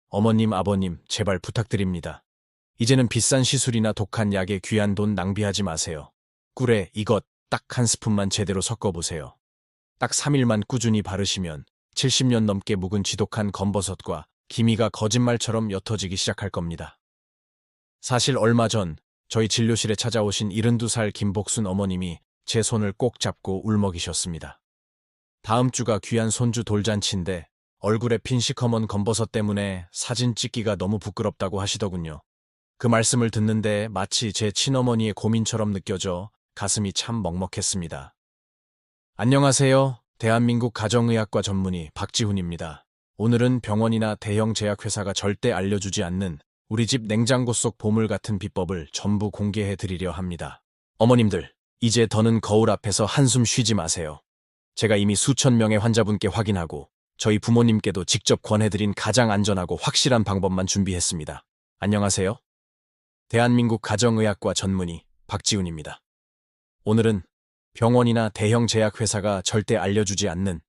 어머님, 아버님, 제발 부탁드립니다. 이제는 비싼 시술이나 독한 약에 귀한 돈 낭비하지 마세요. 꿀에 이것 딱 한 스푼만 제대로 섞어보세요. 딱 3일만 꾸준히 바르시면 70년 넘게 묵은 지독한 검버섯과 기미가 거짓말처럼 옅어지기 시작할 겁니다. 사실 얼마 전 저희 진료실에 찾아오신 72살 김복순 어머님이 제 손을 꼭 잡고 울먹이셨습니다. 다음 주가 귀한 손주 돌잔치인데 얼굴에 핀 시커먼 검버섯 때문에 사진 찍기가 너무 부끄럽다고 하시더군요. 그 말씀을 듣는데 마치 제 친어머니의 고민처럼 느껴져 가슴이 참 먹먹했습니다. 안녕하세요. 대한민국 가정의학과 전문의 박지훈입니다. 오늘은 병원이나 대형 제약회사가 절대 알려주지 않는 우리 집 냉장고 속 보물 같은 비법을 전부 공개해 드리려 합니다. 어머님들, 이제 더는 거울 앞에서 한숨 쉬지 마세요. 제가 이미 수천 명의 환자분께 확인하고 저희 부모님께도 직접 권해드린 가장 안전하고 확실한 방법만 준비했습니다. 안녕하세요. 대한민국 가정의학과 전문의 박지훈입니다. 오늘은 병원이나 대형 제약회사가 절대 알려주지 않는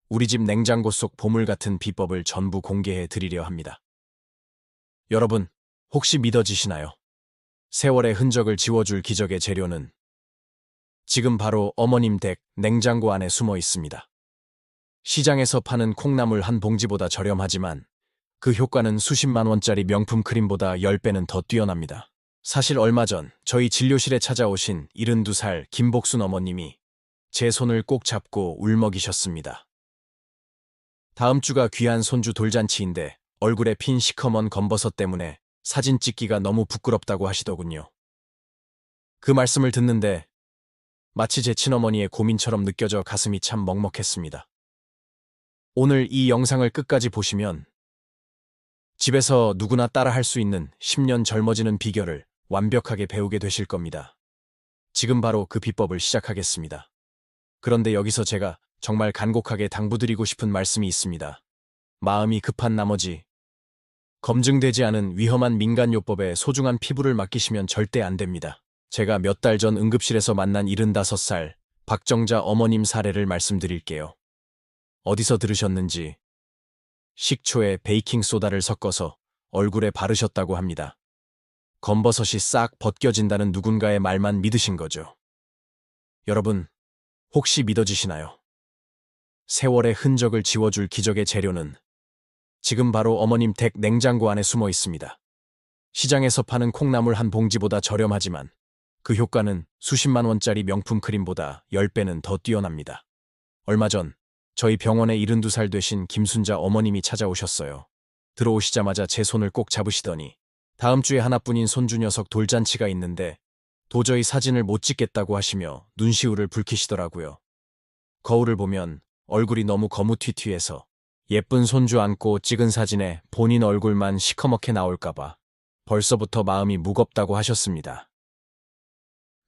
우리 집 냉장고 속 보물 같은 비법을 전부 공개해 드리려 합니다. 여러분, 혹시 믿어지시나요? 세월의 흔적을 지워줄 기적의 재료는 지금 바로 어머님 댁 냉장고 안에 숨어 있습니다. 시장에서 파는 콩나물 한 봉지보다 저렴하지만 그 효과는 수십만 원짜리 명품 크림보다 10배는 더 뛰어납니다. 사실 얼마 전 저희 진료실에 찾아오신 72살 김복순 어머님이 제 손을 꼭 잡고 울먹이셨습니다. 다음 주가 귀한 손주 돌잔치인데 얼굴에 핀 시커먼 검버섯 때문에 사진 찍기가 너무 부끄럽다고 하시더군요. 그 말씀을 듣는데 마치 제 친어머니의 고민처럼 느껴져 가슴이 참 먹먹했습니다. 오늘 이 영상을 끝까지 보시면 집에서 누구나 따라할 수 있는 10년 젊어지는 비결을 완벽하게 배우게 되실 겁니다. 지금 바로 그 비법을 시작하겠습니다. 그런데 여기서 제가 정말 간곡하게 당부드리고 싶은 말씀이 있습니다. 마음이 급한 나머지 검증되지 않은 위험한 민간요법에 소중한 피부를 맡기시면 절대 안 됩니다. 제가 몇 달 전 응급실에서 만난 75살 박정자 어머님 사례를 말씀드릴게요. 어디서 들으셨는지 식초에 베이킹소다를 섞어서 얼굴에 바르셨다고 합니다. 검버섯이 싹 벗겨진다는 누군가의 말만 믿으신 거죠. 여러분, 혹시 믿어지시나요? 세월의 흔적을 지워줄 기적의 재료는 지금 바로 어머님 댁 냉장고 안에 숨어 있습니다. 시장에서 파는 콩나물 한 봉지보다 저렴하지만 그 효과는 수십만 원짜리 명품 크림보다 10배는 더 뛰어납니다. 얼마 전 저희 병원에 72살 되신 김순자 어머님이 찾아오셨어요. 들어오시자마자 제 손을 꼭 잡으시더니 다음 주에 하나뿐인 손주 녀석 돌잔치가 있는데 도저히 사진을 못 찍겠다고 하시며 눈시울을 붉히시더라고요. 거울을 보면 얼굴이 너무 거무튀튀해서 예쁜 손주 안고 찍은 사진에 본인 얼굴만 시커멓게 나올까봐 벌써부터 마음이 무겁다고 하셨습니다.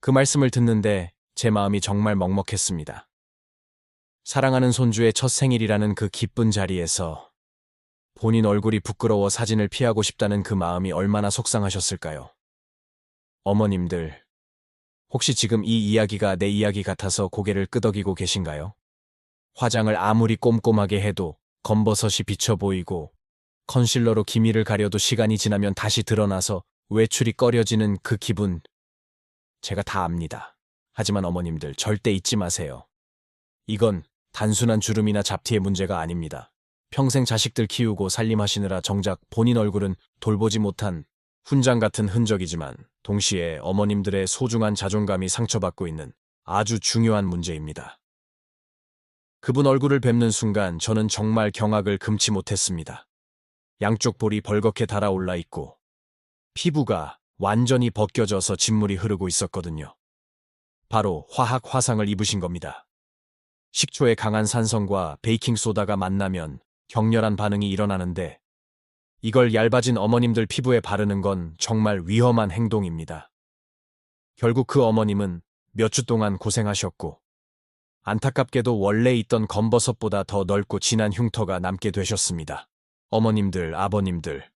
그 말씀을 듣는데 제 마음이 정말 먹먹했습니다. 사랑하는 손주의 첫 생일이라는 그 기쁜 자리에서 본인 얼굴이 부끄러워 사진을 피하고 싶다는 그 마음이 얼마나 속상하셨을까요? 어머님들, 혹시 지금 이 이야기가 내 이야기 같아서 고개를 끄덕이고 계신가요? 화장을 아무리 꼼꼼하게 해도 검버섯이 비쳐 보이고 컨실러로 기미를 가려도 시간이 지나면 다시 드러나서 외출이 꺼려지는 그 기분, 제가 다 압니다. 하지만 어머님들 절대 잊지 마세요. 이건 단순한 주름이나 잡티의 문제가 아닙니다. 평생 자식들 키우고 살림하시느라 정작 본인 얼굴은 돌보지 못한 훈장 같은 흔적이지만 동시에 어머님들의 소중한 자존감이 상처받고 있는 아주 중요한 문제입니다. 그분 얼굴을 뵙는 순간 저는 정말 경악을 금치 못했습니다. 양쪽 볼이 벌겋게 달아올라 있고 피부가 완전히 벗겨져서 진물이 흐르고 있었거든요. 바로 화학 화상을 입으신 겁니다. 식초의 강한 산성과 베이킹소다가 만나면 격렬한 반응이 일어나는데 이걸 얇아진 어머님들 피부에 바르는 건 정말 위험한 행동입니다. 결국 그 어머님은 몇 주 동안 고생하셨고 안타깝게도 원래 있던 검버섯보다 더 넓고 진한 흉터가 남게 되셨습니다. 어머님들, 아버님들,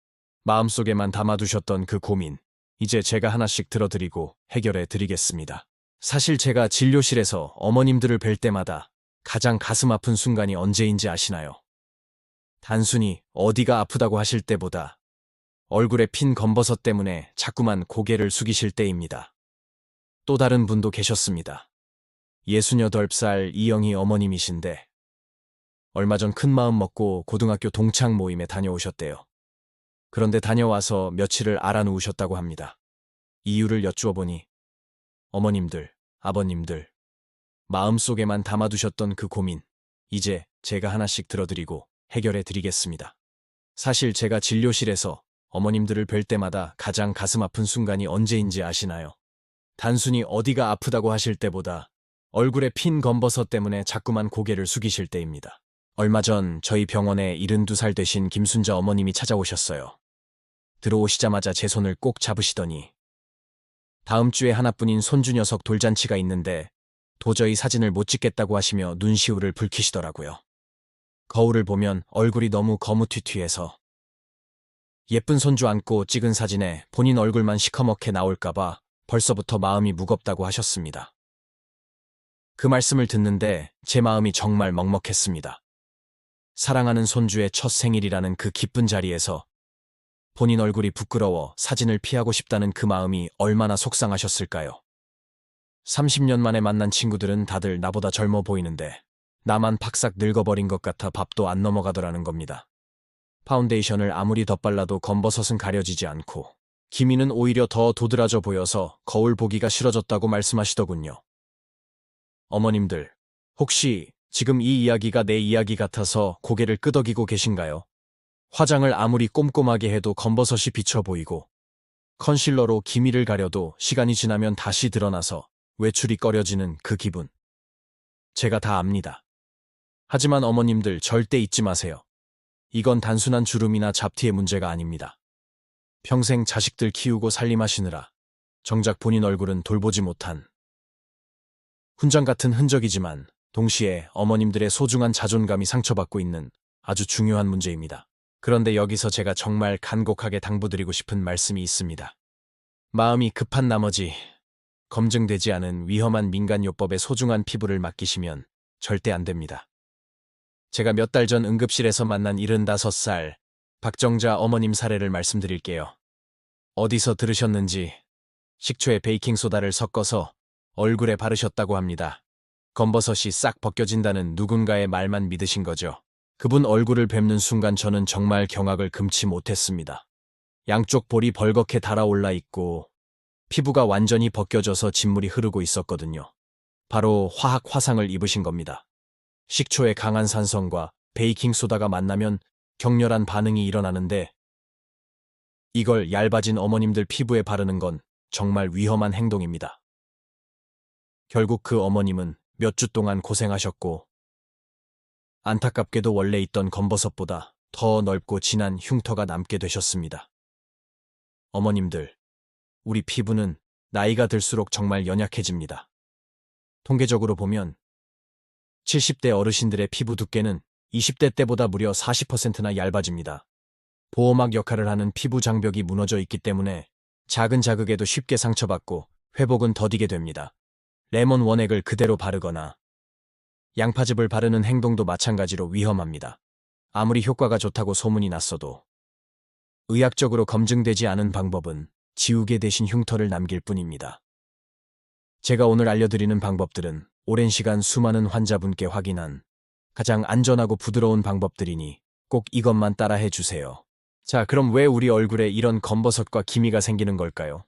마음속에만 담아두셨던 그 고민, 이제 제가 하나씩 들어드리고 해결해 드리겠습니다. 사실 제가 진료실에서 어머님들을 뵐 때마다 가장 가슴 아픈 순간이 언제인지 아시나요? 단순히 어디가 아프다고 하실 때보다 얼굴에 핀 검버섯 때문에 자꾸만 고개를 숙이실 때입니다. 또 다른 분도 계셨습니다. 68살 이영희 어머님이신데 얼마 전 큰 마음 먹고 고등학교 동창 모임에 다녀오셨대요. 그런데 다녀와서 며칠을 알아누우셨다고 합니다. 이유를 여쭈어 보니 어머님들, 아버님들, 마음속에만 담아두셨던 그 고민, 이제 제가 하나씩 들어드리고 해결해 드리겠습니다. 사실 제가 진료실에서 어머님들을 뵐 때마다 가장 가슴 아픈 순간이 언제인지 아시나요? 단순히 어디가 아프다고 하실 때보다 얼굴에 핀 검버섯 때문에 자꾸만 고개를 숙이실 때입니다. 얼마 전 저희 병원에 72살 되신 김순자 어머님이 찾아오셨어요. 들어오시자마자 제 손을 꼭 잡으시더니 다음 주에 하나뿐인 손주 녀석 돌잔치가 있는데 도저히 사진을 못 찍겠다고 하시며 눈시울을 붉히시더라고요. 거울을 보면 얼굴이 너무 거무튀튀해서 예쁜 손주 안고 찍은 사진에 본인 얼굴만 시커멓게 나올까봐 벌써부터 마음이 무겁다고 하셨습니다. 그 말씀을 듣는데 제 마음이 정말 먹먹했습니다. 사랑하는 손주의 첫 생일이라는 그 기쁜 자리에서 본인 얼굴이 부끄러워 사진을 피하고 싶다는 그 마음이 얼마나 속상하셨을까요? 30년 만에 만난 친구들은 다들 나보다 젊어 보이는데 나만 팍싹 늙어버린 것 같아 밥도 안 넘어가더라는 겁니다. 파운데이션을 아무리 덧발라도 검버섯은 가려지지 않고 기미는 오히려 더 도드라져 보여서 거울 보기가 싫어졌다고 말씀하시더군요. 어머님들, 혹시 지금 이 이야기가 내 이야기 같아서 고개를 끄덕이고 계신가요? 화장을 아무리 꼼꼼하게 해도 검버섯이 비쳐 보이고 컨실러로 기미를 가려도 시간이 지나면 다시 드러나서 외출이 꺼려지는 그 기분. 제가 다 압니다. 하지만 어머님들 절대 잊지 마세요. 이건 단순한 주름이나 잡티의 문제가 아닙니다. 평생 자식들 키우고 살림하시느라 정작 본인 얼굴은 돌보지 못한 훈장 같은 흔적이지만 동시에 어머님들의 소중한 자존감이 상처받고 있는 아주 중요한 문제입니다. 그런데 여기서 제가 정말 간곡하게 당부드리고 싶은 말씀이 있습니다. 마음이 급한 나머지 검증되지 않은 위험한 민간요법에 소중한 피부를 맡기시면 절대 안 됩니다. 제가 몇 달 전 응급실에서 만난 75살 박정자 어머님 사례를 말씀드릴게요. 어디서 들으셨는지 식초에 베이킹소다를 섞어서 얼굴에 바르셨다고 합니다. 검버섯이 싹 벗겨진다는 누군가의 말만 믿으신 거죠. 그분 얼굴을 뵙는 순간 저는 정말 경악을 금치 못했습니다. 양쪽 볼이 벌겋게 달아올라 있고 피부가 완전히 벗겨져서 진물이 흐르고 있었거든요. 바로 화학 화상을 입으신 겁니다. 식초의 강한 산성과 베이킹소다가 만나면 격렬한 반응이 일어나는데 이걸 얇아진 어머님들 피부에 바르는 건 정말 위험한 행동입니다. 결국 그 어머님은 몇 주 동안 고생하셨고 안타깝게도 원래 있던 검버섯보다 더 넓고 진한 흉터가 남게 되셨습니다. 어머님들, 우리 피부는 나이가 들수록 정말 연약해집니다. 통계적으로 보면 70대 어르신들의 피부 두께는 20대 때보다 무려 40%나 얇아집니다. 보호막 역할을 하는 피부 장벽이 무너져 있기 때문에 작은 자극에도 쉽게 상처받고 회복은 더디게 됩니다. 레몬 원액을 그대로 바르거나 양파즙을 바르는 행동도 마찬가지로 위험합니다. 아무리 효과가 좋다고 소문이 났어도 의학적으로 검증되지 않은 방법은 지우개 대신 흉터를 남길 뿐입니다. 제가 오늘 알려드리는 방법들은 오랜 시간 수많은 환자분께 확인한 가장 안전하고 부드러운 방법들이니 꼭 이것만 따라해 주세요. 자, 그럼 왜 우리 얼굴에 이런 검버섯과 기미가 생기는 걸까요?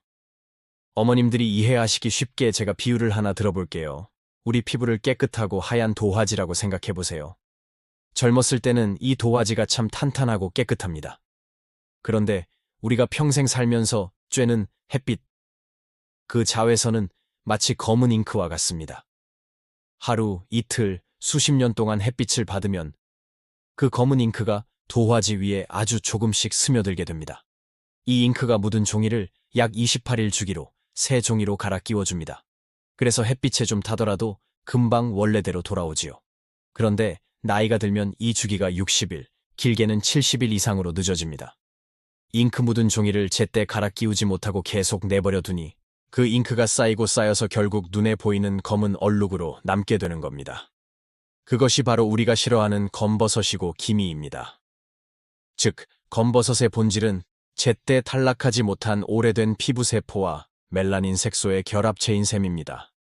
어머님들이 이해하시기 쉽게 제가 비유를 하나 들어볼게요. 우리 피부를 깨끗하고 하얀 도화지라고 생각해보세요. 젊었을 때는 이 도화지가 참 탄탄하고 깨끗합니다. 그런데 우리가 평생 살면서 쬐는 햇빛, 그 자외선은 마치 검은 잉크와 같습니다. 하루, 이틀, 수십 년 동안 햇빛을 받으면 그 검은 잉크가 도화지 위에 아주 조금씩 스며들게 됩니다. 이 잉크가 묻은 종이를 약 28일 주기로 새 종이로 갈아 끼워줍니다. 그래서 햇빛에 좀 타더라도 금방 원래대로 돌아오지요. 그런데 나이가 들면 이 주기가 60일, 길게는 70일 이상으로 늦어집니다. 잉크 묻은 종이를 제때 갈아 끼우지 못하고 계속 내버려 두니 그 잉크가 쌓이고 쌓여서 결국 눈에 보이는 검은 얼룩으로 남게 되는 겁니다. 그것이 바로 우리가 싫어하는 검버섯이고 기미입니다. 즉, 검버섯의 본질은 제때 탈락하지 못한 오래된 피부세포와 멜라닌 색소의 결합체인 셈입니다.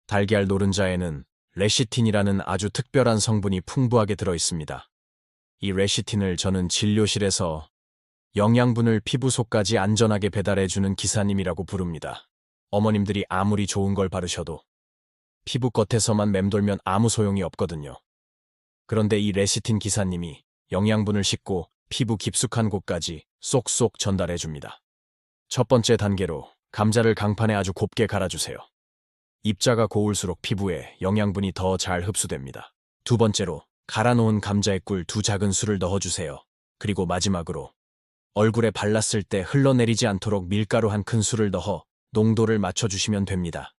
달걀 노른자에는 레시틴이라는 아주 특별한 성분이 풍부하게 들어있습니다. 이 레시틴을 저는 진료실에서 영양분을 피부 속까지 안전하게 배달해주는 기사님이라고 부릅니다. 어머님들이 아무리 좋은 걸 바르셔도 피부 겉에서만 맴돌면 아무 소용이 없거든요. 그런데 이 레시틴 기사님이 영양분을 싣고 피부 깊숙한 곳까지 쏙쏙 전달해줍니다. 첫 번째 단계로 감자를 강판에 아주 곱게 갈아주세요. 입자가 고울수록 피부에 영양분이 더 잘 흡수됩니다. 두 번째로 갈아놓은 감자의 꿀 2작은술을 넣어주세요. 그리고 마지막으로 얼굴에 발랐을 때 흘러내리지 않도록 밀가루 1큰술을 넣어 농도를 맞춰주시면 됩니다.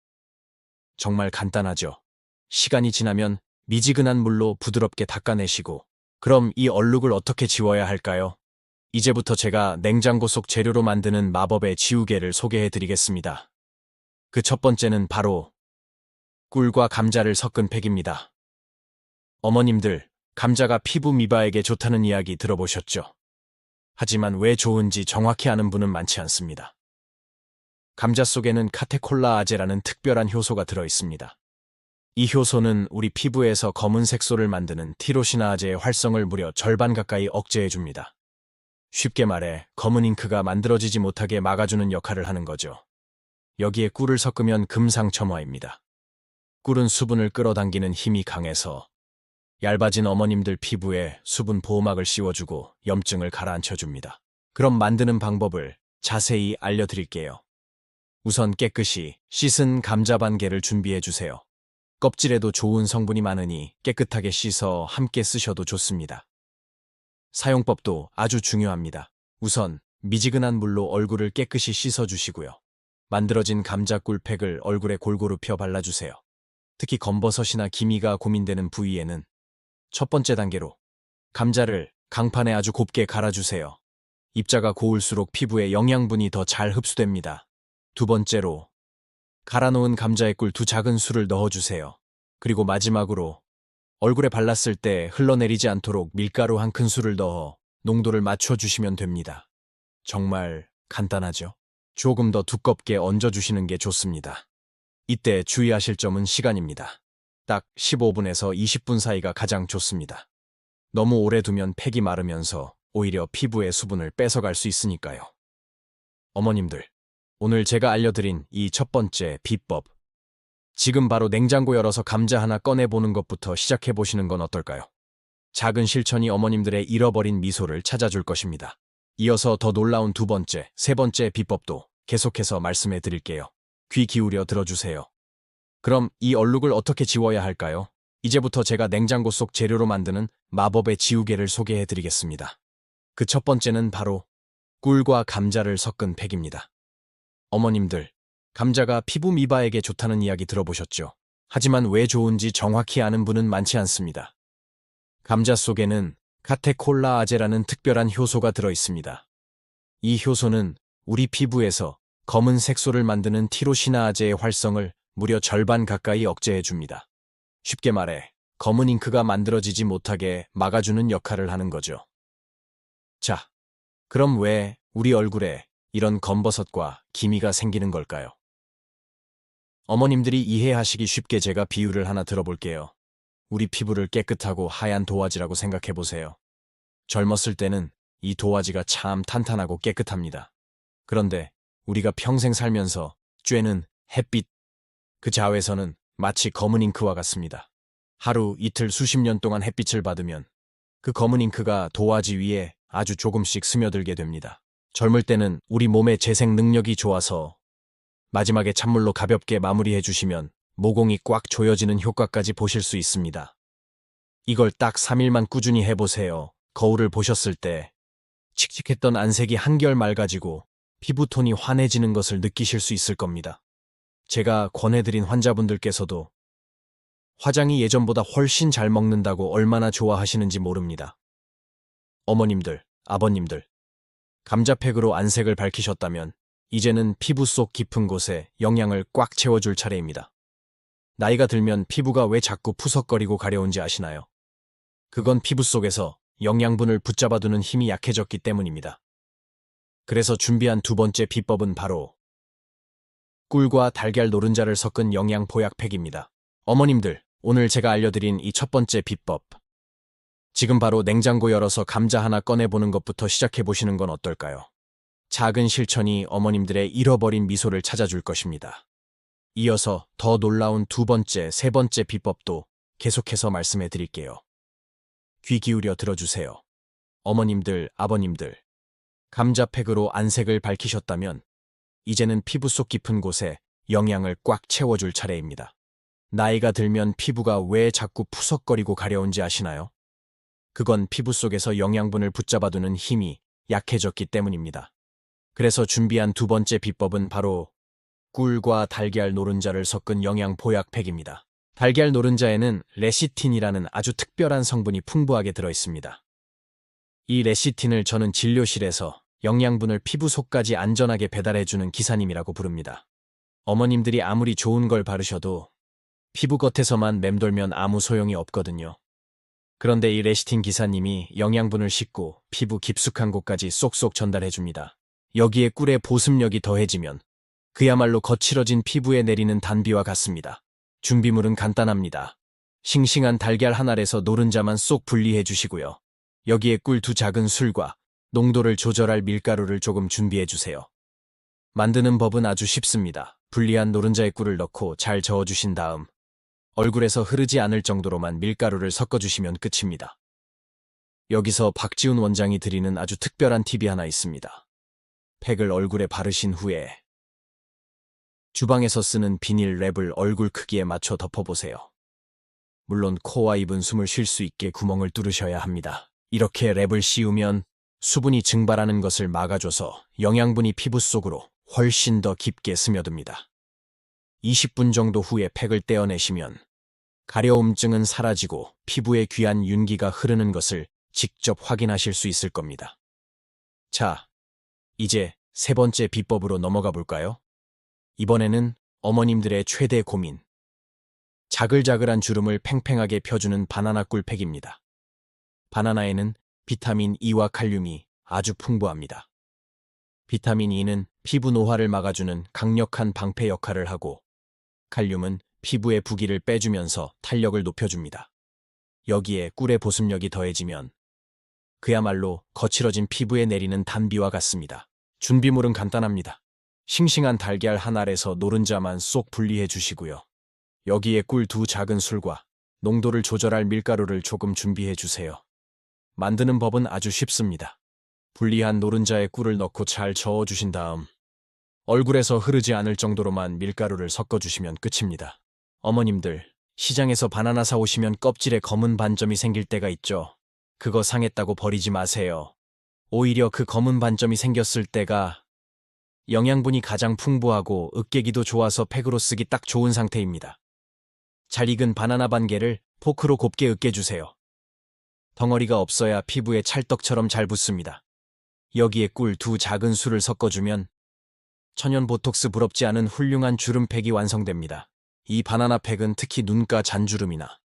정말 간단하죠? 시간이 지나면 미지근한 물로 부드럽게 닦아내시고, 그럼 이 얼룩을 어떻게 지워야 할까요? 이제부터 제가 냉장고 속 재료로 만드는 마법의 지우개를 소개해드리겠습니다. 그 첫 번째는 바로 꿀과 감자를 섞은 팩입니다. 어머님들, 감자가 피부 미바에게 좋다는 이야기 들어보셨죠? 하지만 왜 좋은지 정확히 아는 분은 많지 않습니다. 감자 속에는 카테콜라아제라는 특별한 효소가 들어있습니다. 이 효소는 우리 피부에서 검은 색소를 만드는 티로시나아제의 활성을 무려 절반 가까이 억제해줍니다. 쉽게 말해 검은 잉크가 만들어지지 못하게 막아주는 역할을 하는 거죠. 여기에 꿀을 섞으면 금상첨화입니다. 꿀은 수분을 끌어당기는 힘이 강해서 얇아진 어머님들 피부에 수분 보호막을 씌워주고 염증을 가라앉혀줍니다. 그럼 만드는 방법을 자세히 알려드릴게요. 우선 깨끗이 씻은 감자 반 개를 준비해주세요. 껍질에도 좋은 성분이 많으니 깨끗하게 씻어 함께 쓰셔도 좋습니다. 사용법도 아주 중요합니다. 우선 미지근한 물로 얼굴을 깨끗이 씻어주시고요. 만들어진 감자꿀 팩을 얼굴에 골고루 펴 발라주세요. 특히 검버섯이나 기미가 고민되는 부위에는 첫 번째 단계로 감자를 강판에 아주 곱게 갈아주세요. 입자가 고울수록 피부에 영양분이 더 잘 흡수됩니다. 두 번째로 갈아놓은 감자의 꿀 2작은술을 넣어주세요. 그리고 마지막으로 얼굴에 발랐을 때 흘러내리지 않도록 밀가루 1큰술을 넣어 농도를 맞춰주시면 됩니다. 정말 간단하죠? 조금 더 두껍게 얹어주시는 게 좋습니다. 이때 주의하실 점은 시간입니다. 딱 15분에서 20분 사이가 가장 좋습니다. 너무 오래 두면 팩이 마르면서 오히려 피부의 수분을 뺏어갈 수 있으니까요. 어머님들, 오늘 제가 알려드린 이 첫 번째 비법, 지금 바로 냉장고 열어서 감자 하나 꺼내보는 것부터 시작해보시는 건 어떨까요? 작은 실천이 어머님들의 잃어버린 미소를 찾아줄 것입니다. 이어서 더 놀라운 두 번째, 세 번째 비법도 계속해서 말씀해 드릴게요. 귀 기울여 들어주세요. 그럼 이 얼룩을 어떻게 지워야 할까요? 이제부터 제가 냉장고 속 재료로 만드는 마법의 지우개를 소개해 드리겠습니다. 그 첫 번째는 바로 꿀과 감자를 섞은 팩입니다. 어머님들, 감자가 피부 미바에게 좋다는 이야기 들어보셨죠? 하지만 왜 좋은지 정확히 아는 분은 많지 않습니다. 감자 속에는 카테콜라아제라는 특별한 효소가 들어있습니다. 이 효소는 우리 피부에서 검은 색소를 만드는 티로시나아제의 활성을 무려 절반 가까이 억제해줍니다. 쉽게 말해 검은 잉크가 만들어지지 못하게 막아주는 역할을 하는 거죠. 자, 그럼 왜 우리 얼굴에 이런 검버섯과 기미가 생기는 걸까요? 어머님들이 이해하시기 쉽게 제가 비유를 하나 들어볼게요. 우리 피부를 깨끗하고 하얀 도화지라고 생각해보세요. 젊었을 때는 이 도화지가 참 탄탄하고 깨끗합니다. 그런데 우리가 평생 살면서 쬐는 햇빛, 그 자외선은 마치 검은 잉크와 같습니다. 하루, 이틀, 수십 년 동안 햇빛을 받으면 그 검은 잉크가 도화지 위에 아주 조금씩 스며들게 됩니다. 젊을 때는 우리 몸의 재생 능력이 좋아서 마지막에 찬물로 가볍게 마무리해 주시면 모공이 꽉 조여지는 효과까지 보실 수 있습니다. 이걸 딱 3일만 꾸준히 해보세요. 거울을 보셨을 때 칙칙했던 안색이 한결 맑아지고 피부톤이 환해지는 것을 느끼실 수 있을 겁니다. 제가 권해드린 환자분들께서도 화장이 예전보다 훨씬 잘 먹는다고 얼마나 좋아하시는지 모릅니다. 어머님들, 아버님들, 감자팩으로 안색을 밝히셨다면 이제는 피부 속 깊은 곳에 영양을 꽉 채워줄 차례입니다. 나이가 들면 피부가 왜 자꾸 푸석거리고 가려운지 아시나요? 그건 피부 속에서 영양분을 붙잡아두는 힘이 약해졌기 때문입니다. 그래서 준비한 두 번째 비법은 바로 꿀과 달걀 노른자를 섞은 영양 보약팩입니다. 어머님들, 오늘 제가 알려드린 이 첫 번째 비법. 지금 바로 냉장고 열어서 감자 하나 꺼내보는 것부터 시작해보시는 건 어떨까요? 작은 실천이 어머님들의 잃어버린 미소를 찾아줄 것입니다. 이어서 더 놀라운 두 번째, 세 번째 비법도 계속해서 말씀해 드릴게요. 귀 기울여 들어주세요. 어머님들, 아버님들. 감자팩으로 안색을 밝히셨다면 이제는 피부 속 깊은 곳에 영양을 꽉 채워줄 차례입니다. 나이가 들면 피부가 왜 자꾸 푸석거리고 가려운지 아시나요? 그건 피부 속에서 영양분을 붙잡아두는 힘이 약해졌기 때문입니다. 그래서 준비한 두 번째 비법은 바로 꿀과 달걀 노른자를 섞은 영양 보약팩입니다. 달걀 노른자에는 레시틴이라는 아주 특별한 성분이 풍부하게 들어있습니다. 이 레시틴을 저는 진료실에서 영양분을 피부 속까지 안전하게 배달해주는 기사님이라고 부릅니다. 어머님들이 아무리 좋은 걸 바르셔도 피부 겉에서만 맴돌면 아무 소용이 없거든요. 그런데 이 레시틴 기사님이 영양분을 싣고 피부 깊숙한 곳까지 쏙쏙 전달해줍니다. 여기에 꿀의 보습력이 더해지면 그야말로 거칠어진 피부에 내리는 단비와 같습니다. 준비물은 간단합니다. 싱싱한 달걀 한 알에서 노른자만 쏙 분리해 주시고요. 여기에 꿀 두 작은 술과 농도를 조절할 밀가루를 조금 준비해 주세요. 만드는 법은 아주 쉽습니다. 분리한 노른자에 꿀을 넣고 잘 저어주신 다음 얼굴에서 흐르지 않을 정도로만 밀가루를 섞어주시면 끝입니다. 여기서 박지훈 원장이 드리는 아주 특별한 팁이 하나 있습니다. 팩을 얼굴에 바르신 후에 주방에서 쓰는 비닐 랩을 얼굴 크기에 맞춰 덮어보세요. 물론 코와 입은 숨을 쉴 수 있게 구멍을 뚫으셔야 합니다. 이렇게 랩을 씌우면 수분이 증발하는 것을 막아줘서 영양분이 피부 속으로 훨씬 더 깊게 스며듭니다. 20분 정도 후에 팩을 떼어내시면 가려움증은 사라지고 피부에 귀한 윤기가 흐르는 것을 직접 확인하실 수 있을 겁니다. 자, 이제 세 번째 비법으로 넘어가 볼까요? 이번에는 어머님들의 최대 고민. 자글자글한 주름을 팽팽하게 펴주는 바나나 꿀팩입니다. 바나나에는 비타민 E와 칼륨이 아주 풍부합니다. 비타민 E는 피부 노화를 막아주는 강력한 방패 역할을 하고 칼륨은 피부의 부기를 빼주면서 탄력을 높여줍니다. 여기에 꿀의 보습력이 더해지면 그야말로 거칠어진 피부에 내리는 단비와 같습니다. 준비물은 간단합니다. 싱싱한 달걀 한 알에서 노른자만 쏙 분리해 주시고요. 여기에 꿀 두 작은 술과 농도를 조절할 밀가루를 조금 준비해 주세요. 만드는 법은 아주 쉽습니다. 분리한 노른자에 꿀을 넣고 잘 저어주신 다음 얼굴에서 흐르지 않을 정도로만 밀가루를 섞어주시면 끝입니다. 어머님들, 시장에서 바나나 사오시면 껍질에 검은 반점이 생길 때가 있죠. 그거 상했다고 버리지 마세요. 오히려 그 검은 반점이 생겼을 때가 영양분이 가장 풍부하고 으깨기도 좋아서 팩으로 쓰기 딱 좋은 상태입니다. 잘 익은 바나나 반 개를 포크로 곱게 으깨주세요. 덩어리가 없어야 피부에 찰떡처럼 잘 붙습니다. 여기에 꿀 두 작은 술을 섞어주면 천연 보톡스 부럽지 않은 훌륭한 주름팩이 완성됩니다. 이 바나나 팩은 특히 눈가 잔주름이나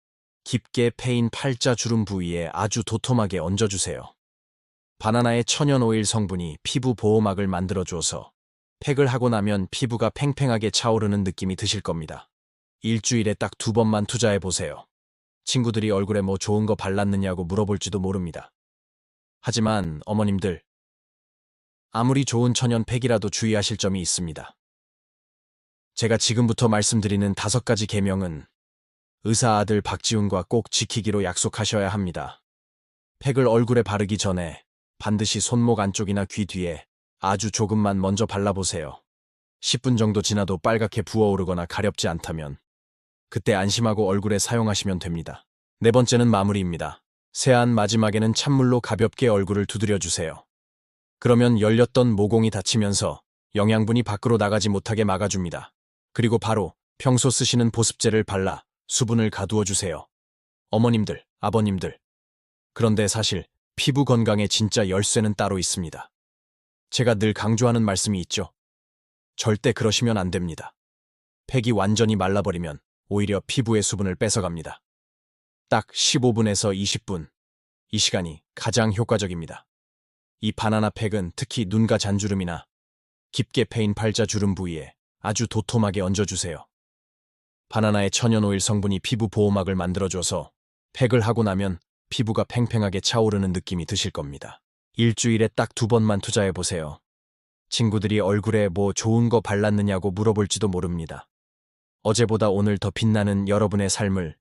깊게 패인 팔자 주름 부위에 아주 도톰하게 얹어주세요. 바나나의 천연 오일 성분이 피부 보호막을 만들어줘서 팩을 하고 나면 피부가 팽팽하게 차오르는 느낌이 드실 겁니다. 일주일에 딱 2번만 투자해보세요. 친구들이 얼굴에 뭐 좋은 거 발랐느냐고 물어볼지도 모릅니다. 하지만 어머님들, 아무리 좋은 천연 팩이라도 주의하실 점이 있습니다. 제가 지금부터 말씀드리는 5가지 계명은 의사 아들 박지훈과 꼭 지키기로 약속하셔야 합니다. 팩을 얼굴에 바르기 전에 반드시 손목 안쪽이나 귀 뒤에 아주 조금만 먼저 발라보세요. 10분 정도 지나도 빨갛게 부어오르거나 가렵지 않다면 그때 안심하고 얼굴에 사용하시면 됩니다. 네 번째는 마무리입니다. 세안 마지막에는 찬물로 가볍게 얼굴을 두드려주세요. 그러면 열렸던 모공이 닫히면서 영양분이 밖으로 나가지 못하게 막아줍니다. 그리고 바로 평소 쓰시는 보습제를 발라 수분을 가두어주세요. 어머님들, 아버님들. 그런데 사실 피부 건강에 진짜 열쇠는 따로 있습니다. 제가 늘 강조하는 말씀이 있죠. 절대 그러시면 안 됩니다. 팩이 완전히 말라버리면 오히려 피부의 수분을 뺏어갑니다. 딱 15분에서 20분. 이 시간이 가장 효과적입니다. 이 바나나 팩은 특히 눈가 잔주름이나 깊게 패인 팔자 주름 부위에 아주 도톰하게 얹어주세요. 바나나의 천연 오일 성분이 피부 보호막을 만들어줘서 팩을 하고 나면 피부가 팽팽하게 차오르는 느낌이 드실 겁니다. 일주일에 딱 2번만 투자해보세요. 친구들이 얼굴에 뭐 좋은 거 발랐느냐고 물어볼지도 모릅니다. 어제보다 오늘 더 빛나는 여러분의 삶을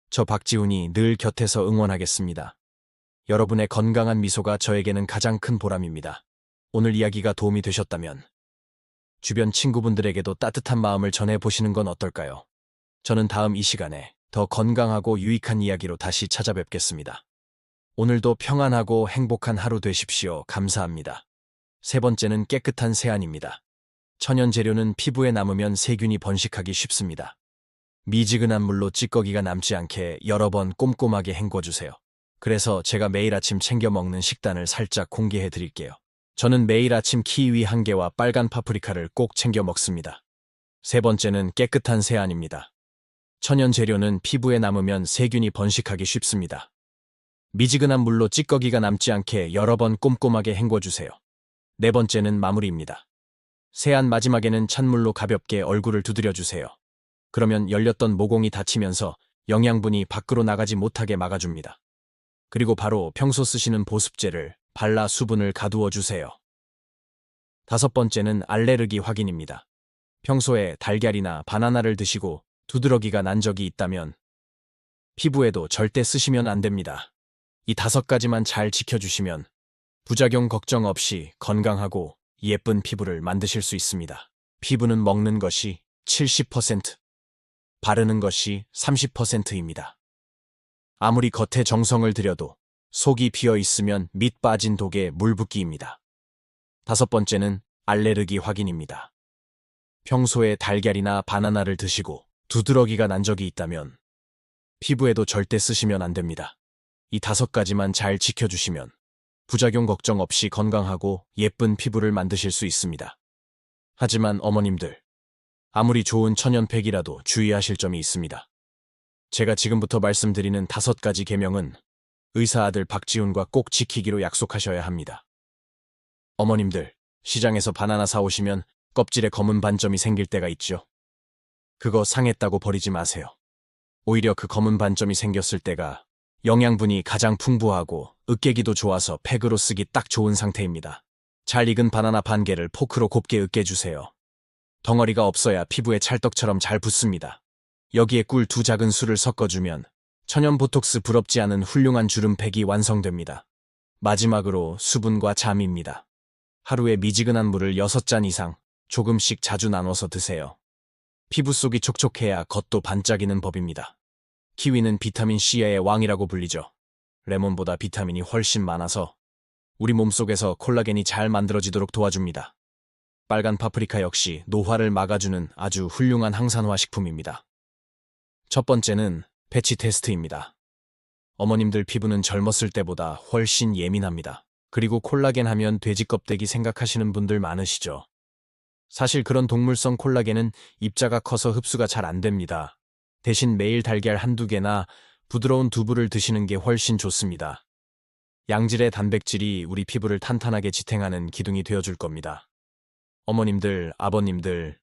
저 박지훈이 늘 곁에서 응원하겠습니다. 여러분의 건강한 미소가 저에게는 가장 큰 보람입니다. 오늘 이야기가 도움이 되셨다면 주변 친구분들에게도 따뜻한 마음을 전해보시는 건 어떨까요? 저는 다음 이 시간에 더 건강하고 유익한 이야기로 다시 찾아뵙겠습니다. 오늘도 평안하고 행복한 하루 되십시오. 감사합니다. 세 번째는 깨끗한 세안입니다. 천연 재료는 피부에 남으면 세균이 번식하기 쉽습니다. 미지근한 물로 찌꺼기가 남지 않게 여러 번 꼼꼼하게 헹궈주세요. 그래서 제가 매일 아침 챙겨 먹는 식단을 살짝 공개해 드릴게요. 저는 매일 아침 키위 1개와 빨간 파프리카를 꼭 챙겨 먹습니다. 세 번째는 깨끗한 세안입니다. 천연 재료는 피부에 남으면 세균이 번식하기 쉽습니다. 미지근한 물로 찌꺼기가 남지 않게 여러 번 꼼꼼하게 헹궈주세요. 네 번째는 마무리입니다. 세안 마지막에는 찬물로 가볍게 얼굴을 두드려주세요. 그러면 열렸던 모공이 닫히면서 영양분이 밖으로 나가지 못하게 막아줍니다. 그리고 바로 평소 쓰시는 보습제를 발라 수분을 가두어 주세요. 다섯 번째는 알레르기 확인입니다. 평소에 달걀이나 바나나를 드시고 두드러기가 난 적이 있다면 피부에도 절대 쓰시면 안 됩니다. 이 5가지만 잘 지켜주시면 부작용 걱정 없이 건강하고 예쁜 피부를 만드실 수 있습니다. 피부는 먹는 것이 70%, 바르는 것이 30%입니다. 아무리 겉에 정성을 들여도 속이 비어 있으면 밑 빠진 독에 물 붓기입니다. 5번째는 알레르기 확인입니다. 평소에 달걀이나 바나나를 드시고 두드러기가 난 적이 있다면 피부에도 절대 쓰시면 안 됩니다. 이 5가지만 잘 지켜주시면 부작용 걱정 없이 건강하고 예쁜 피부를 만드실 수 있습니다. 하지만 어머님들, 아무리 좋은 천연팩이라도 주의하실 점이 있습니다. 제가 지금부터 말씀드리는 5가지 계명은 의사 아들 박지훈과 꼭 지키기로 약속하셔야 합니다. 어머님들, 시장에서 바나나 사오시면 껍질에 검은 반점이 생길 때가 있죠. 그거 상했다고 버리지 마세요. 오히려 그 검은 반점이 생겼을 때가 영양분이 가장 풍부하고 으깨기도 좋아서 팩으로 쓰기 딱 좋은 상태입니다. 잘 익은 바나나 반 개를 포크로 곱게 으깨주세요. 덩어리가 없어야 피부에 찰떡처럼 잘 붙습니다. 여기에 꿀 2작은술을 섞어주면 천연 보톡스 부럽지 않은 훌륭한 주름팩이 완성됩니다. 마지막으로 수분과 잠입니다. 하루에 미지근한 물을 6잔 이상 조금씩 자주 나눠서 드세요. 피부 속이 촉촉해야 겉도 반짝이는 법입니다. 키위는 비타민C의 왕이라고 불리죠. 레몬보다 비타민이 훨씬 많아서 우리 몸속에서 콜라겐이 잘 만들어지도록 도와줍니다. 빨간 파프리카 역시 노화를 막아주는 아주 훌륭한 항산화 식품입니다. 첫 번째는 패치 테스트입니다. 어머님들 피부는 젊었을 때보다 훨씬 예민합니다. 그리고 콜라겐 하면 돼지 껍데기 생각하시는 분들 많으시죠. 사실 그런 동물성 콜라겐은 입자가 커서 흡수가 잘 안 됩니다. 대신 매일 달걀 1~2개나 부드러운 두부를 드시는 게 훨씬 좋습니다. 양질의 단백질이 우리 피부를 탄탄하게 지탱하는 기둥이 되어줄 겁니다. 어머님들, 아버님들,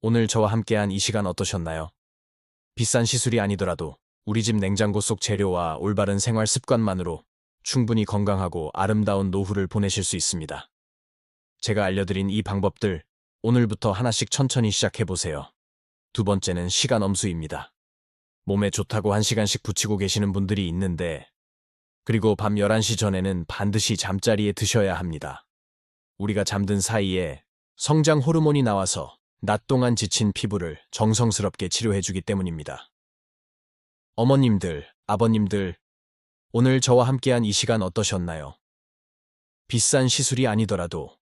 오늘 저와 함께한 이 시간 어떠셨나요? 비싼 시술이 아니더라도 우리 집 냉장고 속 재료와 올바른 생활 습관만으로 충분히 건강하고 아름다운 노후를 보내실 수 있습니다. 제가 알려드린 이 방법들 오늘부터 하나씩 천천히 시작해보세요. 두 번째는 시간 엄수입니다. 몸에 좋다고 1시간씩 붙이고 계시는 분들이 있는데 그리고 밤 11시 전에는 반드시 잠자리에 드셔야 합니다. 우리가 잠든 사이에 성장 호르몬이 나와서 낮 동안 지친 피부를 정성스럽게 치료해주기 때문입니다. 어머님들, 아버님들, 오늘 저와 함께한 이 시간 어떠셨나요? 비싼 시술이 아니더라도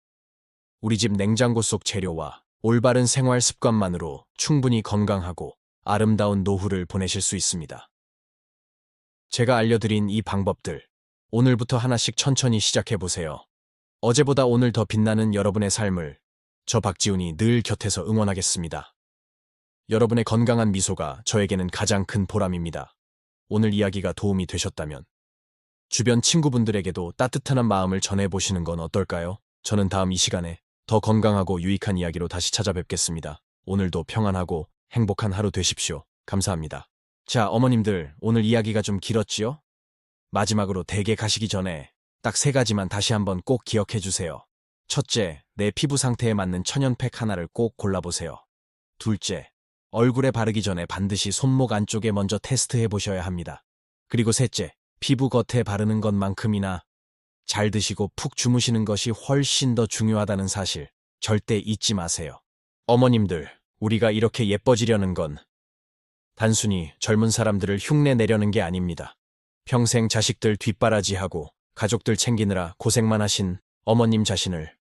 우리 집 냉장고 속 재료와 올바른 생활 습관만으로 충분히 건강하고 아름다운 노후를 보내실 수 있습니다. 제가 알려드린 이 방법들, 오늘부터 하나씩 천천히 시작해보세요. 어제보다 오늘 더 빛나는 여러분의 삶을 저 박지훈이 늘 곁에서 응원하겠습니다. 여러분의 건강한 미소가 저에게는 가장 큰 보람입니다. 오늘 이야기가 도움이 되셨다면 주변 친구분들에게도 따뜻한 마음을 전해보시는 건 어떨까요? 저는 다음 이 시간에 더 건강하고 유익한 이야기로 다시 찾아뵙겠습니다. 오늘도 평안하고 행복한 하루 되십시오. 감사합니다. 자, 어머님들, 오늘 이야기가 좀 길었지요? 마지막으로 댁에 가시기 전에 딱 3가지만 다시 한번 꼭 기억해 주세요. 첫째, 내 피부 상태에 맞는 천연팩 하나를 꼭 골라보세요. 둘째, 얼굴에 바르기 전에 반드시 손목 안쪽에 먼저 테스트해 보셔야 합니다. 그리고 셋째, 피부 겉에 바르는 것만큼이나 잘 드시고 푹 주무시는 것이 훨씬 더 중요하다는 사실 절대 잊지 마세요. 어머님들, 우리가 이렇게 예뻐지려는 건 단순히 젊은 사람들을 흉내 내려는 게 아닙니다. 평생 자식들 뒷바라지하고 가족들 챙기느라 고생만 하신 어머님 자신을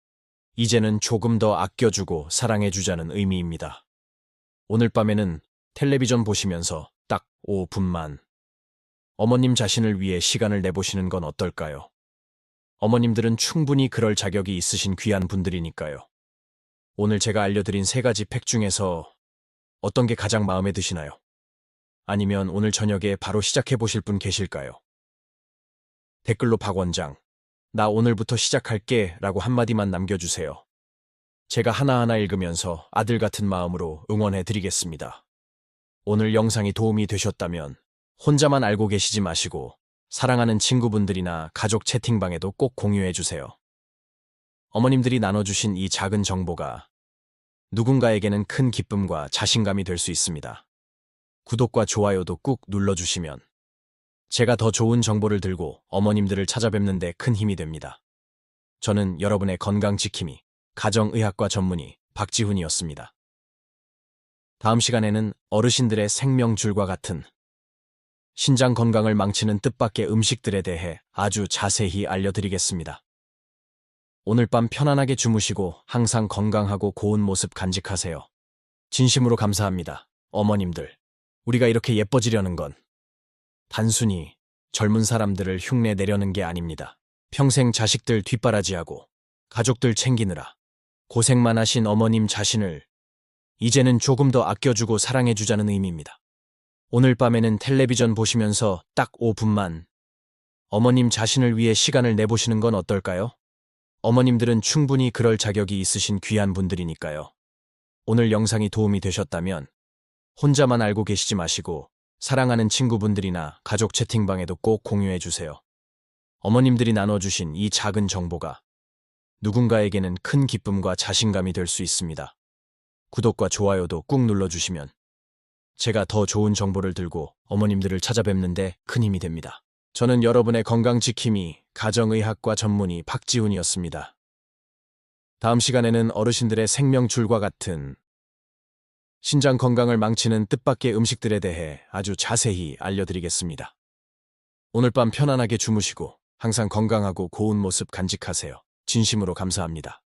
이제는 조금 더 아껴주고 사랑해주자는 의미입니다. 오늘 밤에는 텔레비전 보시면서 딱 5분만 어머님 자신을 위해 시간을 내보시는 건 어떨까요? 어머님들은 충분히 그럴 자격이 있으신 귀한 분들이니까요. 오늘 제가 알려드린 3가지 팩 중에서 어떤 게 가장 마음에 드시나요? 아니면 오늘 저녁에 바로 시작해보실 분 계실까요? 댓글로 박 원장, 나 오늘부터 시작할게 라고 한마디만 남겨주세요. 제가 하나하나 읽으면서 아들 같은 마음으로 응원해드리겠습니다. 오늘 영상이 도움이 되셨다면 혼자만 알고 계시지 마시고 사랑하는 친구분들이나 가족 채팅방에도 꼭 공유해주세요. 어머님들이 나눠주신 이 작은 정보가 누군가에게는 큰 기쁨과 자신감이 될 수 있습니다. 구독과 좋아요도 꾹 눌러주시면 제가 더 좋은 정보를 들고 어머님들을 찾아뵙는 데 큰 힘이 됩니다. 저는 여러분의 건강 지킴이, 가정의학과 전문의 박지훈이었습니다. 다음 시간에는 어르신들의 생명줄과 같은 신장 건강을 망치는 뜻밖의 음식들에 대해 아주 자세히 알려드리겠습니다. 오늘 밤 편안하게 주무시고 항상 건강하고 고운 모습 간직하세요. 진심으로 감사합니다. 어머님들, 우리가 이렇게 예뻐지려는 건 단순히 젊은 사람들을 흉내 내려는 게 아닙니다. 평생 자식들 뒷바라지하고 가족들 챙기느라 고생만 하신 어머님 자신을 이제는 조금 더 아껴주고 사랑해주자는 의미입니다. 오늘 밤에는 텔레비전 보시면서 딱 5분만 어머님 자신을 위해 시간을 내보시는 건 어떨까요? 어머님들은 충분히 그럴 자격이 있으신 귀한 분들이니까요. 오늘 영상이 도움이 되셨다면 혼자만 알고 계시지 마시고 사랑하는 친구분들이나 가족 채팅방에도 꼭 공유해주세요. 어머님들이 나눠주신 이 작은 정보가 누군가에게는 큰 기쁨과 자신감이 될 수 있습니다. 구독과 좋아요도 꾹 눌러주시면 제가 더 좋은 정보를 들고 어머님들을 찾아뵙는데 큰 힘이 됩니다. 저는 여러분의 건강 지킴이, 가정의학과 전문의 박지훈이었습니다. 다음 시간에는 어르신들의 생명줄과 같은 신장 건강을 망치는 뜻밖의 음식들에 대해 아주 자세히 알려드리겠습니다. 오늘 밤 편안하게 주무시고 항상 건강하고 고운 모습 간직하세요. 진심으로 감사합니다.